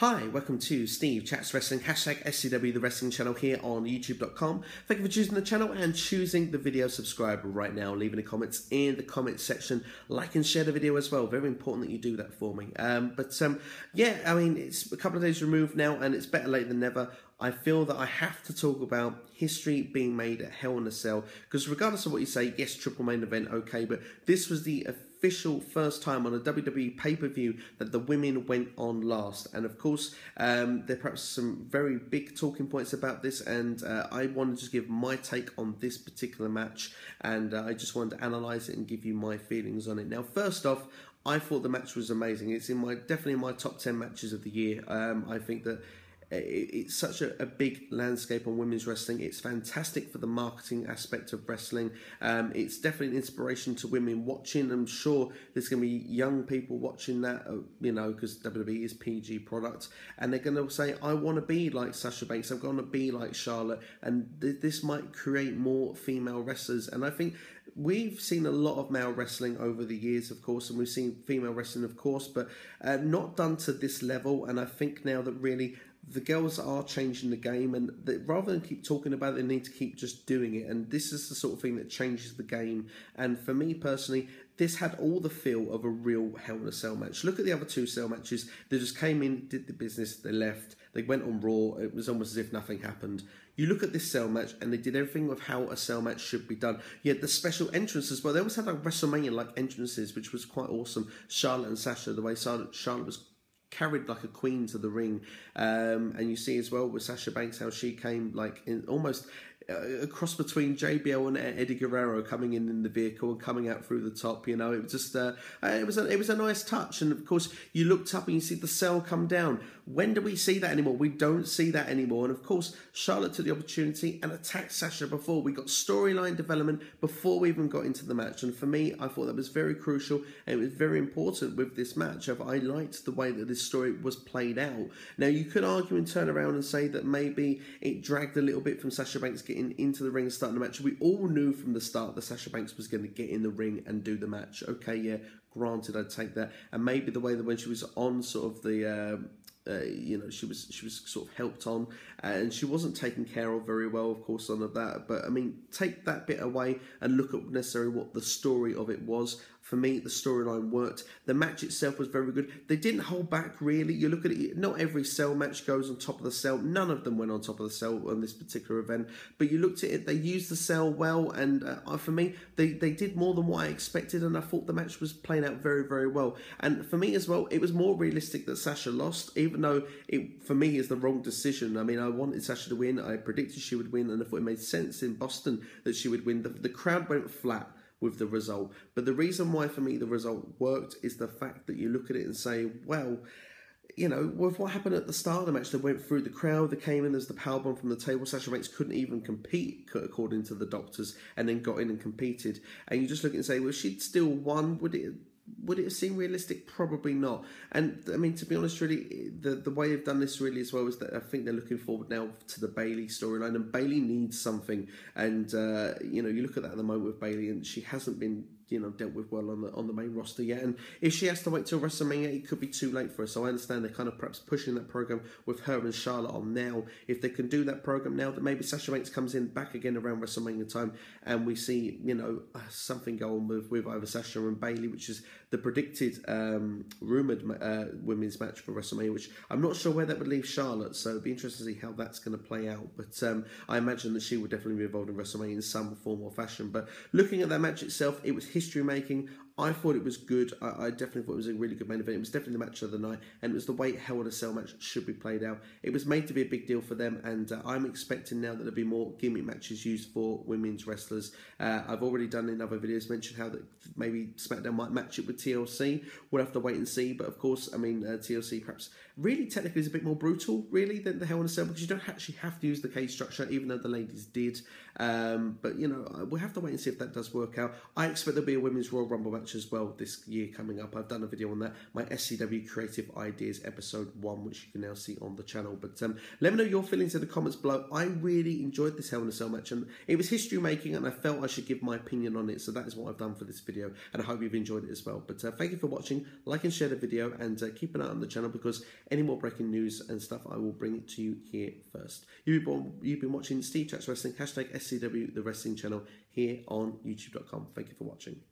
Hi, welcome to Steve Chats Wrestling, hashtag SCW, the wrestling channel here on youtube.com. Thank you for choosing the channel and choosing the video. Subscribe right now, leaving the comments in the comments section. Like and share the video as well. Very important that you do that for me. Yeah, I mean, it's a couple of days removed now and it's better late than never. I feel that I have to talk about history being made at Hell in a Cell, because regardless of what you say, yes, triple main event, okay, but this was the official first time on a WWE pay-per-view that the women went on last. And of course, there are perhaps some very big talking points about this, and I wanted to just give my take on this particular match, and I just wanted to analyse it and give you my feelings on it. Now, first off, I thought the match was amazing. It's definitely in my top 10 matches of the year. I think that it's such a big landscape on women's wrestling. It's fantastic for the marketing aspect of wrestling. It's definitely an inspiration to women watching. I'm sure there's going to be young people watching that, because WWE is PG product, and they're going to say, I want to be like Sasha Banks, I'm going to be like Charlotte, and this might create more female wrestlers. And I think we've seen a lot of male wrestling over the years, of course, and we've seen female wrestling, of course, but not done to this level. And I think now that really the girls are changing the game, and rather than keep talking about it, they need to keep just doing it. And this is the sort of thing that changes the game. And for me personally, this had all the feel of a real Hell in a Cell match. Look at the other two cell matches. They just came in, did the business, they left. They went on Raw. It was almost as if nothing happened. You look at this cell match, and they did everything with how a cell match should be done. You had the special entrance as well. They always had like WrestleMania-like entrances, which was quite awesome. Charlotte and Sasha, the way Charlotte was carried like a queen to the ring, and you see as well with Sasha Banks how she came like in almost a cross between JBL and Eddie Guerrero, coming in the vehicle and coming out through the top. It was just it was a nice touch. And of course, you looked up and you see the cell come down. When do we see that anymore? We don't see that anymore. And of course, Charlotte took the opportunity and attacked Sasha before we got storyline development, before we even got into the match. And for me, I thought that was very crucial, and it was very important with this match. I liked the way that this story was played out. Now, you could argue and turn around and say that maybe it dragged a little bit from Sasha Banks getting into the ring and starting the match. We all knew from the start that Sasha Banks was going to get in the ring and do the match. Okay, yeah, granted, I'd take that. And maybe the way that when she was on sort of the she was sort of helped on, and she wasn't taken care of very well, of course, none of that. But I mean, take that bit away and look at necessarily what the story of it was. For me, the storyline worked. The match itself was very good. They didn't hold back, really. You look at it, not every cell match goes on top of the cell. None of them went on top of the cell on this particular event. But you looked at it, they used the cell well, and for me, they did more than what I expected, and I thought the match was playing out very, very well. And for me as well, it was more realistic that Sasha lost, even though it, for me, is the wrong decision. I mean, I wanted Sasha to win. I predicted she would win, and I thought it made sense in Boston that she would win. The crowd went flat with the result. But the reason why for me the result worked is the fact that you look at it and say, well, with what happened at the start of the match, they went through the crowd, they came in, there's the powerbomb from the table, Sasha Banks couldn't even compete according to the doctors, and then got in and competed. And you just look and say, well, she'd still won. Would it have seemed realistic? Probably not. And I mean, to be honest, really, the way they've done this really as well is that I think they're looking forward now to the Bayley storyline, and Bayley needs something. And you look at that at the moment with Bayley, and she hasn't been dealt with well on the main roster yet. And if she has to wait till WrestleMania, it could be too late for her. So I understand they're kind of perhaps pushing that program with her and Charlotte on now. If they can do that program now, that maybe Sasha Banks comes in back again around WrestleMania time, and we see something go on with either Sasha and Bayley, which is the predicted rumored women's match for WrestleMania, which I'm not sure where that would leave Charlotte. So it'd be interesting to see how that's going to play out. But I imagine that she would definitely be involved in WrestleMania in some form or fashion. But looking at that match itself, it was history making. I thought it was good. I definitely thought it was a really good main event. It was definitely the match of the night, and it was the way Hell in a Cell match should be played out. It was made to be a big deal for them, and I'm expecting now that there'll be more gimmick matches used for women's wrestlers. I've already done in other videos mentioned how that maybe SmackDown might match it with TLC. We'll have to wait and see. But of course, I mean, TLC perhaps really technically is a bit more brutal, really, than the Hell in a Cell, because you don't actually have to use the cage structure, even though the ladies did. But we'll have to wait and see if that does work out. I expect there'll be a women's Royal Rumble match much as well this year coming up. I've done a video on that, my SCW Creative Ideas episode 1, which you can now see on the channel. But let me know your feelings in the comments below. I really enjoyed this Hell in a Cell match, and it was history making, and I felt I should give my opinion on it. So that is what I've done for this video, and I hope you've enjoyed it as well. But thank you for watching. Like and share the video, and keep an eye on the channel, because any more breaking news and stuff, I will bring it to you here first. You've been watching Steve Chats Wrestling, #SCW, the wrestling channel, here on YouTube.com. Thank you for watching.